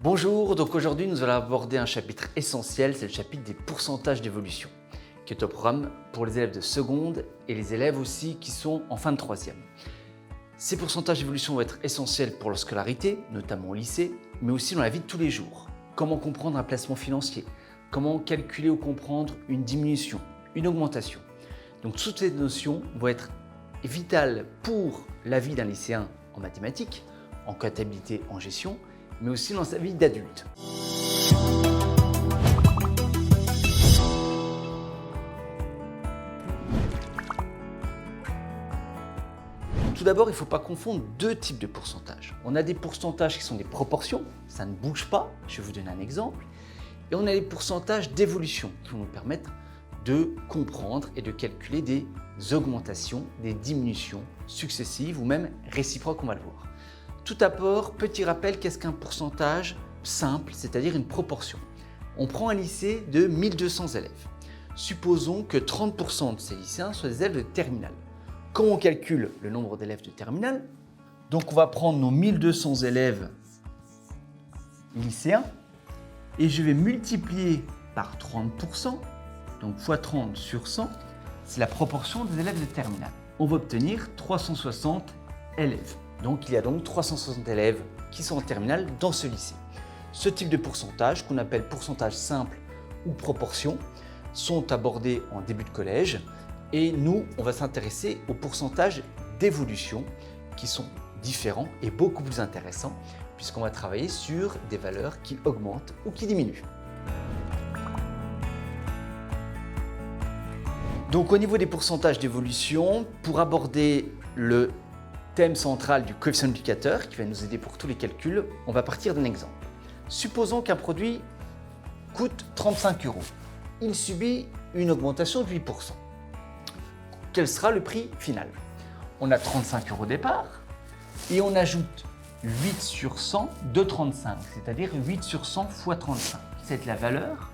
Bonjour, donc aujourd'hui nous allons aborder un chapitre essentiel, c'est le chapitre des pourcentages d'évolution, qui est au programme pour les élèves de seconde et les élèves aussi qui sont en fin de troisième. Ces pourcentages d'évolution vont être essentiels pour leur scolarité, notamment au lycée, mais aussi dans la vie de tous les jours. Comment comprendre un placement financier? Comment calculer ou comprendre une diminution, une augmentation? Donc toutes ces notions vont être vitales pour la vie d'un lycéen en mathématiques, en comptabilité, en gestion, mais aussi dans sa vie d'adulte. Tout d'abord, il ne faut pas confondre deux types de pourcentages. On a des pourcentages qui sont des proportions, ça ne bouge pas, je vais vous donner un exemple, et on a les pourcentages d'évolution qui vont nous permettre de comprendre et de calculer des augmentations, des diminutions successives ou même réciproques, on va le voir. Tout d'abord, petit rappel, qu'est-ce qu'un pourcentage simple, c'est-à-dire une proportion? On prend un lycée de 1200 élèves. Supposons que 30% de ces lycéens soient des élèves de terminale. Comment on calcule le nombre d'élèves de terminale? Donc on va prendre nos 1200 élèves lycéens et je vais multiplier par 30%, donc x 30 sur 100, c'est la proportion des élèves de terminale. On va obtenir 360 élèves. Donc il y a donc 360 élèves qui sont en terminale dans ce lycée. Ce type de pourcentage, qu'on appelle pourcentage simple ou proportion, sont abordés en début de collège et nous, on va s'intéresser aux pourcentages d'évolution qui sont différents et beaucoup plus intéressants puisqu'on va travailler sur des valeurs qui augmentent ou qui diminuent. Donc au niveau des pourcentages d'évolution, pour aborder le thème central du coefficient multiplicateur qui va nous aider pour tous les calculs, on va partir d'un exemple. Supposons qu'un produit coûte 35 €. Il subit une augmentation de 8%. Quel sera le prix final? On a 35 € au départ et on ajoute 8 sur 100 de 35, c'est-à-dire 8 sur 100 fois 35. C'est la valeur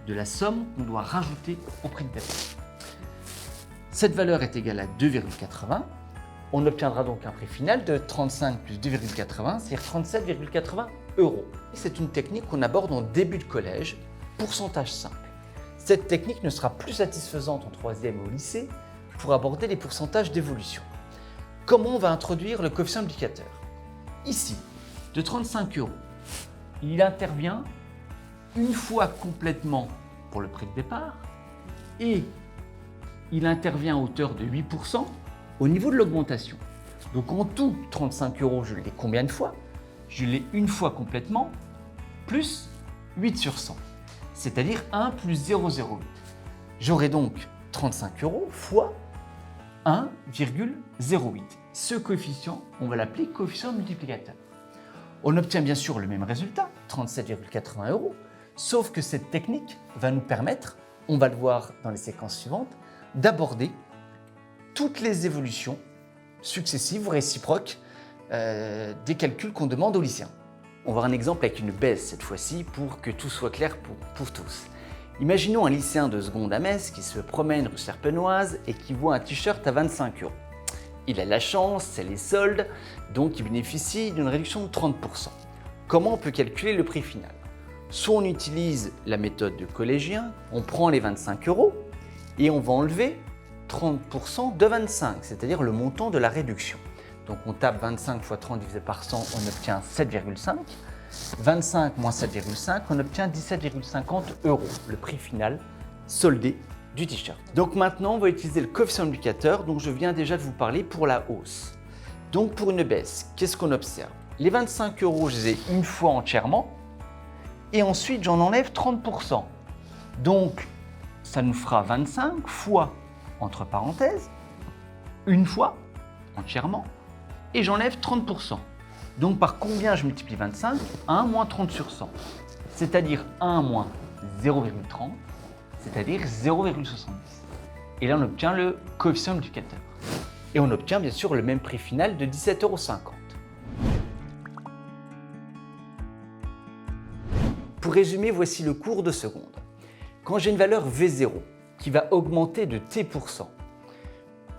de la somme qu'on doit rajouter au prix de départ. Cette valeur est égale à 2,80. On obtiendra donc un prix final de 35 plus 2,80, c'est-à-dire 37,80 €. C'est une technique qu'on aborde en début de collège, pourcentage simple. Cette technique ne sera plus satisfaisante en troisième au lycée pour aborder les pourcentages d'évolution. Comment on va introduire le coefficient multiplicateur? Ici, de 35 €, il intervient une fois complètement pour le prix de départ et il intervient à hauteur de 8% au niveau de l'augmentation. Donc en tout, 35 €, je l'ai combien de fois? Je l'ai une fois complètement, plus 8 sur 100, c'est-à-dire 1 plus 0,08. J'aurai donc 35 € fois 1,08. Ce coefficient, on va l'appeler coefficient multiplicateur. On obtient bien sûr le même résultat, 37,80 €, sauf que cette technique va nous permettre, on va le voir dans les séquences suivantes, d'aborder toutes les évolutions successives ou réciproques des calculs qu'on demande aux lycéens. On va voir un exemple avec une baisse cette fois-ci pour que tout soit clair pour tous. Imaginons un lycéen de seconde à Metz qui se promène rue Serpenoise et qui voit un t-shirt à 25 €. Il a la chance, c'est les soldes, donc il bénéficie d'une réduction de 30%. Comment on peut calculer le prix final? Soit on utilise la méthode de collégien, on prend les 25 € et on va enlever 30% de 25, c'est-à-dire le montant de la réduction. Donc on tape 25 fois 30 divisé par 100, on obtient 7,5. 25 moins 7,5, on obtient 17,50 €, le prix final soldé du t-shirt. Donc maintenant, on va utiliser le coefficient multiplicateur dont je viens déjà de vous parler pour la hausse. Donc pour une baisse, qu'est-ce qu'on observe? Les 25 €, je les ai une fois entièrement et ensuite j'en enlève 30%. Donc ça nous fera 25 fois, entre parenthèses, une fois entièrement et j'enlève 30%. Donc par combien je multiplie 25? 1 moins 30 sur 100, c'est-à-dire 1 moins 0,30, c'est-à-dire 0,70. Et là on obtient le coefficient multiplicateur. Et on obtient bien sûr le même prix final de 17,50 €. Pour résumer, voici le cours de seconde. Quand j'ai une valeur V0 qui va augmenter de t%,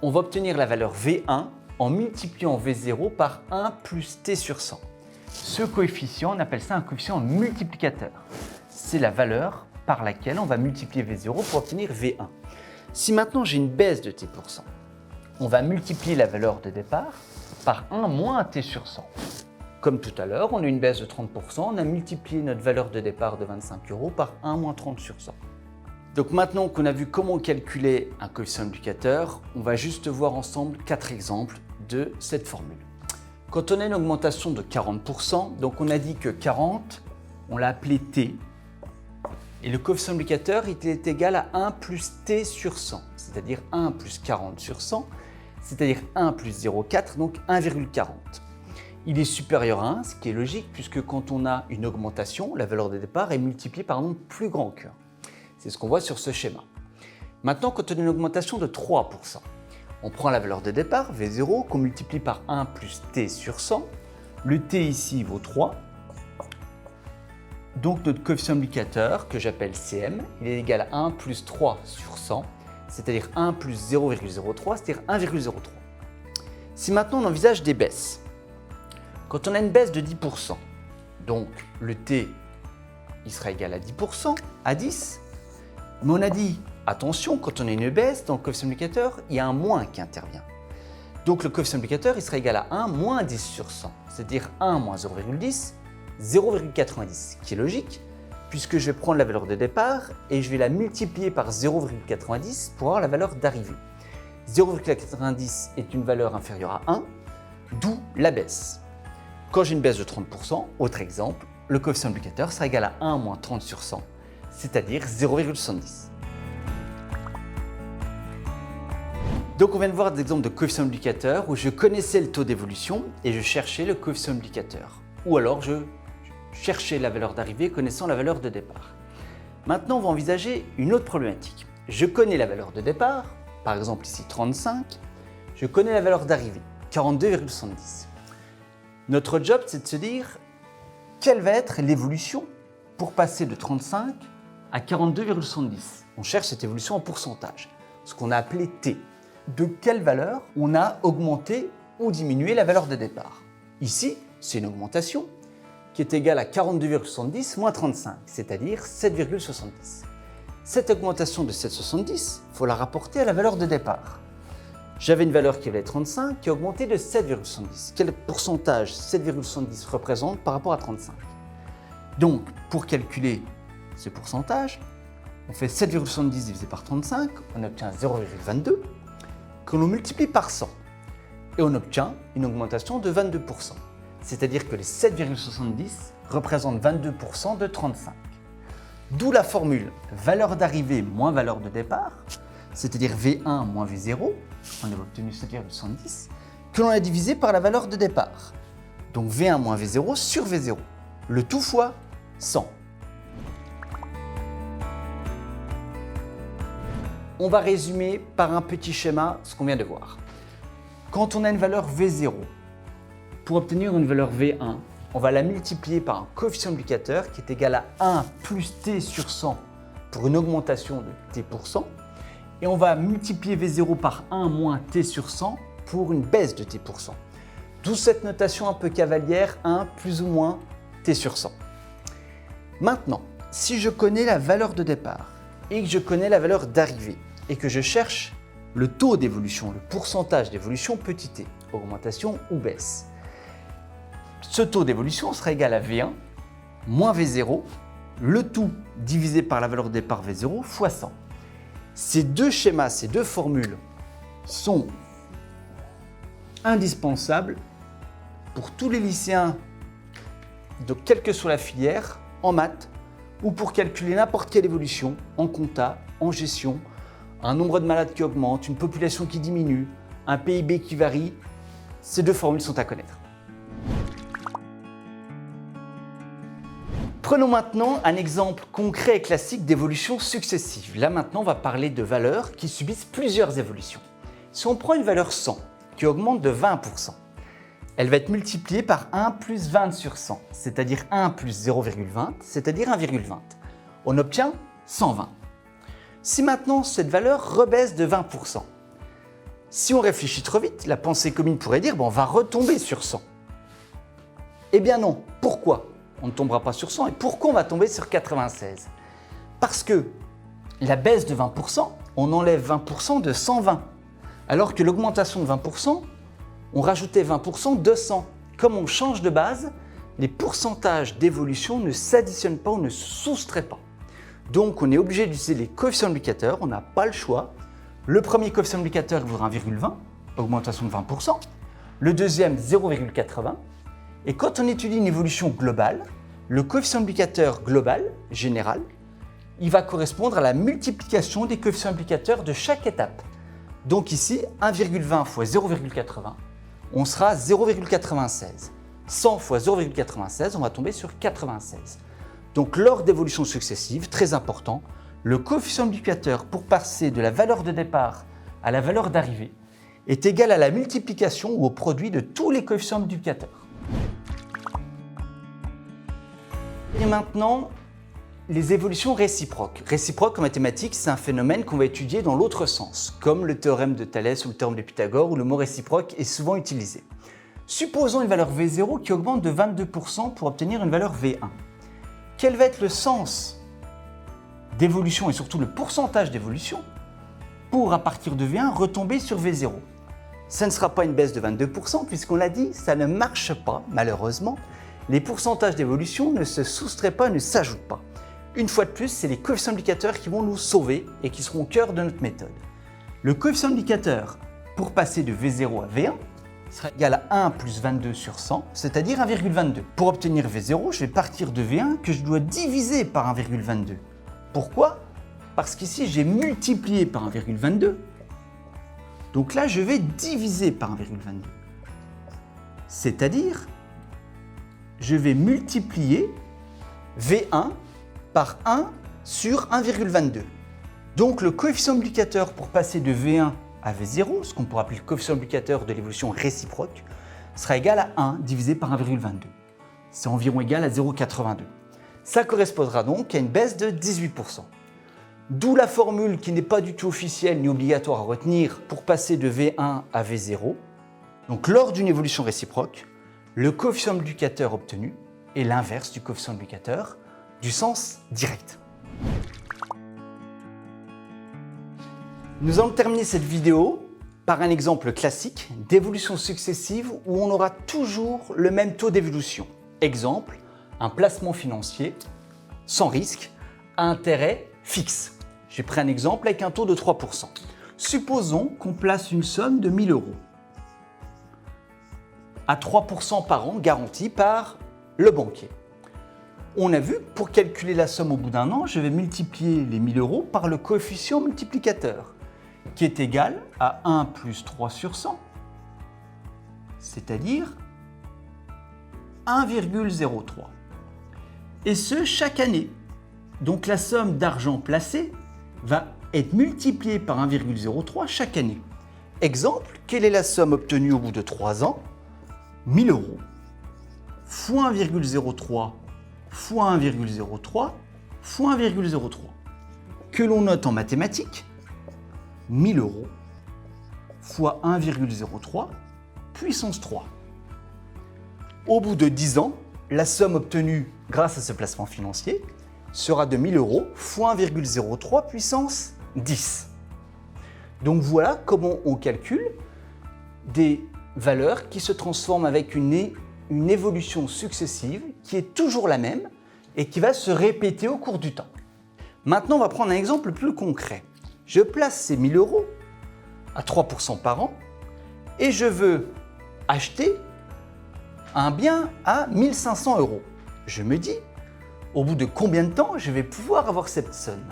on va obtenir la valeur V1 en multipliant V0 par 1 plus t sur 100. Ce coefficient, on appelle ça un coefficient multiplicateur. C'est la valeur par laquelle on va multiplier V0 pour obtenir V1. Si maintenant j'ai une baisse de t%, on va multiplier la valeur de départ par 1 moins t sur 100. Comme tout à l'heure, on a une baisse de 30%, on a multiplié notre valeur de départ de 25 € par 1 moins 30 sur 100. Donc maintenant qu'on a vu comment calculer un coefficient multiplicateur, on va juste voir ensemble 4 exemples de cette formule. Quand on a une augmentation de 40%, donc on a dit que 40, on l'a appelé t, et le coefficient multiplicateur il est égal à 1 plus t sur 100, c'est-à-dire 1 plus 40 sur 100, c'est-à-dire 1 plus 0,4, donc 1,40. Il est supérieur à 1, ce qui est logique, puisque quand on a une augmentation, la valeur de départ est multipliée par un nombre plus grand que 1. C'est ce qu'on voit sur ce schéma. Maintenant, quand on a une augmentation de 3%, on prend la valeur de départ, V0, qu'on multiplie par 1 plus t sur 100. Le t ici vaut 3. Donc notre coefficient multiplicateur, que j'appelle Cm, il est égal à 1 plus 3 sur 100, c'est-à-dire 1 plus 0,03, c'est-à-dire 1,03. Si maintenant on envisage des baisses, quand on a une baisse de 10%, donc le t, il sera égal à 10%, à 10, mais on a dit, attention, quand on a une baisse dans le coefficient multiplicateur, il y a un moins qui intervient. Donc le coefficient multiplicateur, il sera égal à 1 moins 10 sur 100, c'est-à-dire 1 moins 0,10, 0,90, qui est logique, puisque je vais prendre la valeur de départ et je vais la multiplier par 0,90 pour avoir la valeur d'arrivée. 0,90 est une valeur inférieure à 1, d'où la baisse. Quand j'ai une baisse de 30%, autre exemple, le coefficient multiplicateur sera égal à 1 moins 30 sur 100, c'est-à-dire 0,70. Donc on vient de voir des exemples de coefficients multiplicateurs où je connaissais le taux d'évolution et je cherchais le coefficient multiplicateur. Ou alors je cherchais la valeur d'arrivée connaissant la valeur de départ. Maintenant on va envisager une autre problématique. Je connais la valeur de départ, par exemple ici 35, je connais la valeur d'arrivée, 42,70. Notre job c'est de se dire quelle va être l'évolution pour passer de 35 à 42,70. On cherche cette évolution en pourcentage, ce qu'on a appelé T. De quelle valeur on a augmenté ou diminué la valeur de départ. Ici, c'est une augmentation qui est égale à 42,70 moins 35, c'est-à-dire 7,70. Cette augmentation de 7,70, il faut la rapporter à la valeur de départ. J'avais une valeur qui valait 35 qui a augmenté de 7,70. Quel pourcentage 7,70 représente par rapport à 35? Donc, pour calculer ce pourcentage, on fait 7,70 divisé par 35, on obtient 0,22, que l'on multiplie par 100. Et on obtient une augmentation de 22%. C'est-à-dire que les 7,70 représentent 22% de 35. D'où la formule valeur d'arrivée moins valeur de départ, c'est-à-dire V1 moins V0, on a obtenu 7,70, que l'on a divisé par la valeur de départ. Donc V1 moins V0 sur V0, le tout fois 100. On va résumer par un petit schéma ce qu'on vient de voir. Quand on a une valeur V0, pour obtenir une valeur V1, on va la multiplier par un coefficient multiplicateur qui est égal à 1 plus t sur 100 pour une augmentation de t%, et on va multiplier V0 par 1 moins t sur 100 pour une baisse de t%. D'où cette notation un peu cavalière, 1 plus ou moins t sur 100. Maintenant, si je connais la valeur de départ et que je connais la valeur d'arrivée et que je cherche le taux d'évolution, le pourcentage d'évolution petit t, augmentation ou baisse, ce taux d'évolution sera égal à V1 moins V0, le tout divisé par la valeur de départ V0 fois 100. Ces deux schémas, ces deux formules sont indispensables pour tous les lycéens, de quelle que soit la filière, en maths, ou pour calculer n'importe quelle évolution, en compta, en gestion, un nombre de malades qui augmente, une population qui diminue, un PIB qui varie. Ces deux formules sont à connaître. Prenons maintenant un exemple concret et classique d'évolution successive. Là maintenant, on va parler de valeurs qui subissent plusieurs évolutions. Si on prend une valeur 100 qui augmente de 20%, elle va être multipliée par 1 plus 20 sur 100, c'est-à-dire 1 plus 0,20, c'est-à-dire 1,20. On obtient 120. Si maintenant cette valeur rebaisse de 20%, si on réfléchit trop vite, la pensée commune pourrait dire on va retomber sur 100. Eh bien non. Pourquoi on ne tombera pas sur 100 et pourquoi on va tomber sur 96? Parce que la baisse de 20%, on enlève 20% de 120. Alors que l'augmentation de 20%, on rajoutait 20% de 100. Comme on change de base, les pourcentages d'évolution ne s'additionnent pas ou ne se soustraient pas. Donc on est obligé d'utiliser les coefficients multiplicateurs, on n'a pas le choix. Le premier coefficient multiplicateur vaudra 1,20, augmentation de 20%. Le deuxième, 0,80. Et quand on étudie une évolution globale, le coefficient multiplicateur global, général, il va correspondre à la multiplication des coefficients multiplicateurs de chaque étape. Donc ici, 1,20 fois 0,80, on sera à 0,96. 100 fois 0,96, on va tomber sur 96. Donc lors d'évolutions successives, très important, le coefficient multiplicateur pour passer de la valeur de départ à la valeur d'arrivée est égal à la multiplication ou au produit de tous les coefficients multiplicateurs. Et maintenant, les évolutions réciproques. Réciproque en mathématiques, c'est un phénomène qu'on va étudier dans l'autre sens, comme le théorème de Thalès ou le théorème de Pythagore, où le mot réciproque est souvent utilisé. Supposons une valeur V0 qui augmente de 22% pour obtenir une valeur V1. Quel va être le sens d'évolution et surtout le pourcentage d'évolution pour, à partir de V1, retomber sur V0? Ça ne sera pas une baisse de 22% puisqu'on l'a dit, ça ne marche pas, malheureusement. Les pourcentages d'évolution ne se soustraient pas, ne s'ajoutent pas. Une fois de plus, c'est les coefficients multiplicateurs qui vont nous sauver et qui seront au cœur de notre méthode. Le coefficient multiplicateur pour passer de V0 à V1 sera égal à 1 plus 22 sur 100, c'est-à-dire 1,22. Pour obtenir V0, je vais partir de V1 que je dois diviser par 1,22. Pourquoi? Parce qu'ici, j'ai multiplié par 1,22. Donc là, je vais diviser par 1,22. C'est-à-dire, je vais multiplier V1 par 1 sur 1,22. Donc le coefficient multiplicateur pour passer de V1 à V0, ce qu'on pourrait appeler le coefficient multiplicateur de l'évolution réciproque, sera égal à 1 divisé par 1,22. C'est environ égal à 0,82. Ça correspondra donc à une baisse de 18%. D'où la formule qui n'est pas du tout officielle ni obligatoire à retenir pour passer de V1 à V0. Donc lors d'une évolution réciproque, le coefficient multiplicateur obtenu est l'inverse du coefficient multiplicateur du sens direct. Nous allons terminer cette vidéo par un exemple classique d'évolution successive où on aura toujours le même taux d'évolution. Exemple, un placement financier sans risque à intérêt fixe. J'ai pris un exemple avec un taux de 3%. Supposons qu'on place une somme de 1 000 € à 3% par an garantie par le banquier. On a vu, pour calculer la somme au bout d'un an, je vais multiplier les 1 000 € par le coefficient multiplicateur, qui est égal à 1 plus 3 sur 100, c'est-à-dire 1,03. Et ce, chaque année. Donc la somme d'argent placé va être multipliée par 1,03 chaque année. Exemple, quelle est la somme obtenue au bout de 3 ans? 1 000 € fois 1,03 fois 1,03 fois 1,03, que l'on note en mathématiques 1 000 € fois 1,03 puissance 3. Au bout de 10 ans, la somme obtenue grâce à ce placement financier sera de 1 000 € fois 1,03 puissance 10. Donc voilà comment on calcule des valeur qui se transforme avec une évolution successive qui est toujours la même et qui va se répéter au cours du temps. Maintenant, on va prendre un exemple plus concret. Je place ces 1 000 € à 3% par an et je veux acheter un bien à 1 500 €. Je me dis, au bout de combien de temps je vais pouvoir avoir cette somme?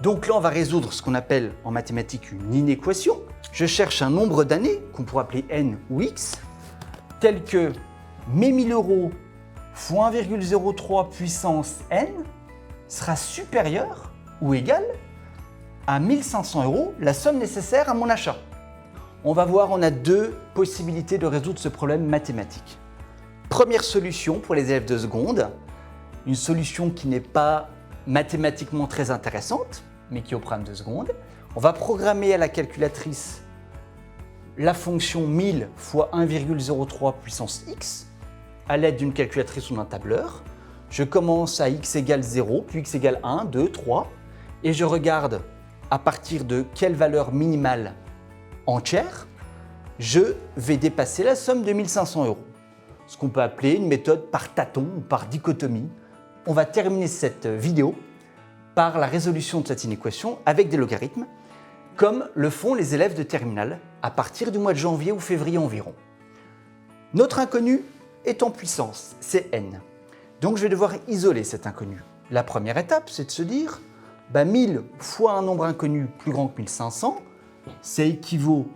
Donc là, on va résoudre ce qu'on appelle en mathématiques une inéquation. Je cherche un nombre d'années, qu'on pourrait appeler n ou x, tel que mes 1 000 € fois 1,03 puissance n sera supérieur ou égal à 1 500 €, la somme nécessaire à mon achat. On va voir, on a deux possibilités de résoudre ce problème mathématique. Première solution pour les élèves de seconde, une solution qui n'est pas mathématiquement très intéressante, mais qui est au programme de seconde. On va programmer à la calculatrice la fonction 1000 fois 1,03 puissance x. à l'aide d'une calculatrice ou d'un tableur. Je commence à x égale 0, puis x égale 1, 2, 3, et je regarde à partir de quelle valeur minimale entière je vais dépasser la somme de 1500 €. Ce qu'on peut appeler une méthode par tâton ou par dichotomie. On va terminer cette vidéo par la résolution de cette inéquation avec des logarithmes, comme le font les élèves de terminale à partir du mois de janvier ou février environ. Notre inconnu est en puissance, c'est n. Donc je vais devoir isoler cet inconnu. La première étape, c'est de se dire 1000 fois un nombre inconnu plus grand que 1500, ça équivaut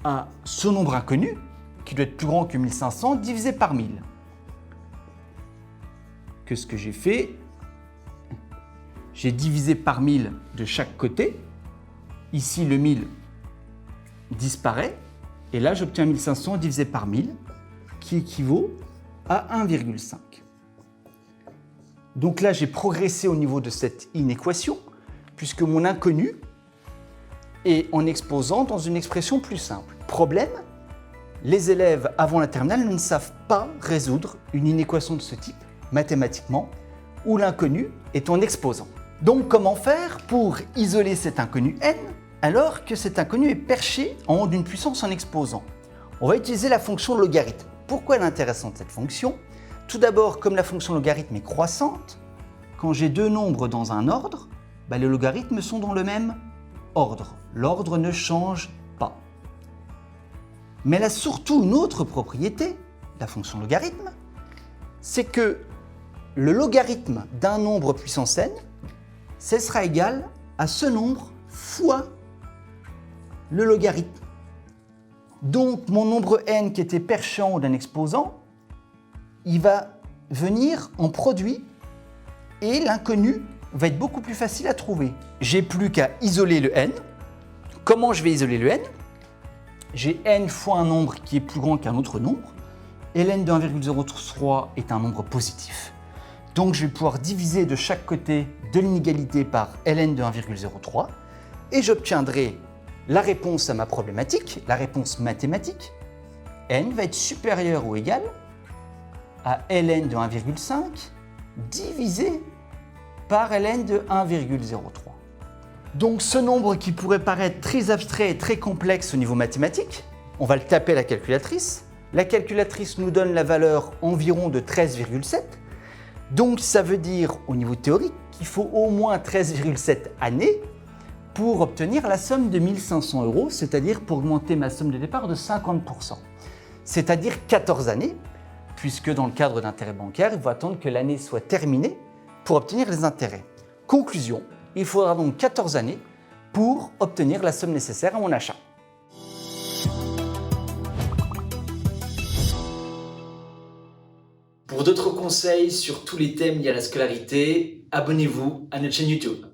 à ce nombre inconnu, qui doit être plus grand que 1500, divisé par 1000. Que ce que j'ai fait, j'ai divisé par 1000 de chaque côté. Ici, le 1000 disparaît. Et là, j'obtiens 1500 divisé par 1000, qui équivaut à 1,5. Donc là, j'ai progressé au niveau de cette inéquation, puisque mon inconnu est en exposant dans une expression plus simple. Problème, les élèves avant la terminale ne savent pas résoudre une inéquation de ce type, mathématiquement, où l'inconnu est en exposant. Donc comment faire pour isoler cet inconnu n alors que cet inconnu est perché en haut d'une puissance en exposant? On va utiliser la fonction logarithme. Pourquoi elle est intéressante cette fonction? Tout d'abord, comme la fonction logarithme est croissante, quand j'ai deux nombres dans un ordre, les logarithmes sont dans le même ordre. L'ordre ne change pas. Mais elle a surtout une autre propriété, la fonction logarithme, c'est que le logarithme d'un nombre puissance n, ce sera égal à ce nombre fois le logarithme. Donc mon nombre n qui était perché en haut d'un exposant, il va venir en produit et l'inconnu va être beaucoup plus facile à trouver. J'ai plus qu'à isoler le n. Comment je vais isoler le n? J'ai n fois un nombre qui est plus grand qu'un autre nombre. Et ln de 1,03 est un nombre positif. Donc je vais pouvoir diviser de chaque côté de l'inégalité par ln de 1,03 et j'obtiendrai la réponse à ma problématique, la réponse mathématique. N va être supérieur ou égal à ln de 1,5 divisé par ln de 1,03. Donc ce nombre qui pourrait paraître très abstrait et très complexe au niveau mathématique, on va le taper à la calculatrice. La calculatrice nous donne la valeur environ de 13,7. Donc ça veut dire au niveau théorique qu'il faut au moins 13,7 années pour obtenir la somme de 1500 €, c'est-à-dire pour augmenter ma somme de départ de 50%. C'est-à-dire 14 années, puisque dans le cadre d'intérêt bancaire, il faut attendre que l'année soit terminée pour obtenir les intérêts. Conclusion, il faudra donc 14 années pour obtenir la somme nécessaire à mon achat. Pour d'autres conseils sur tous les thèmes liés à la scolarité, abonnez-vous à notre chaîne YouTube.